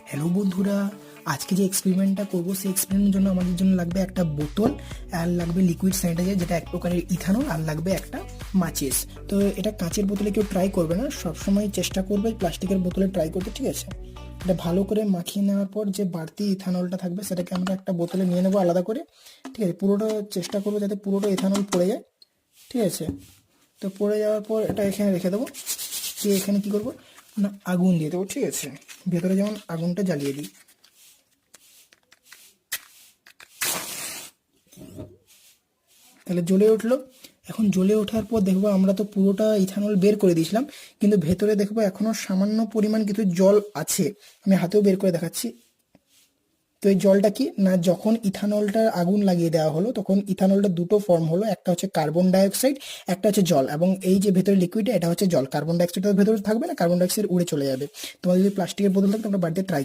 Hello বন্ধুরা, আজকে যে এক্সপেরিমেন্টটা করবো সেই এক্সপেরিমেন্টের জন্য আমাদের জন্য লাগবে একটা বোতল, আর লাগবে লিকুইড স্যানিটাইজার যেটা এক প্রকারের ইথানল, আর লাগবে একটা মাচিস। তো এটা কাঁচের বোতলে কেউ ট্রাই করবে না, সবসময় চেষ্টা করবে প্লাস্টিকের বোতলে ট্রাই করতে, ঠিক আছে? এটা ভালো করে মাখিয়ে নেওয়ার পর যে বাড়তি ইথানলটা থাকবে সেটাকে আমরা একটা বোতলে নিয়ে নেবো আলাদা করে, ঠিক আছে? পুরোটা চেষ্টা করবো যাতে পুরোটা ইথানল পড়ে যায়, ঠিক আছে? তো পড়ে যাওয়ার পর এটা এখানে রেখে দেবো। দিয়ে এখানে কি করবো না, আগুন দিয়ে দেবো, ঠিক আছে? ভেতরে যেমন আগুনটা জ্বালিয়ে দিই। তাহলে জ্বলে উঠলো। এখন জ্বলে ওঠার পর দেখবো আমরা তো পুরোটা ইথানল বের করে দিয়েছিলাম, কিন্তু ভেতরে দেখবো এখনো সামান্য পরিমাণ কিছু জল আছে। আমি হাতেও বের করে দেখাচ্ছি। তো এই জলটা কি না, যখন ইথানলটা আগুন লাগিয়ে দেওয়া হলো তখন ইথানলটা দুটো ফর্ম হলো, একটা হচ্ছে কার্বন ডাইঅক্সাইড, একটা হচ্ছে জল। এবং এই যে ভেতরে লিকুইড এটা হচ্ছে জল। কার্বন ডাইঅক্সাইড ভেতরে থাকবে না, কার্বন ডাইঅক্সাইড উড়ে চলে যাবে। তোমার যদি প্লাস্টিকের বোতল থাকে তোমরা বাড়িতে ট্রাই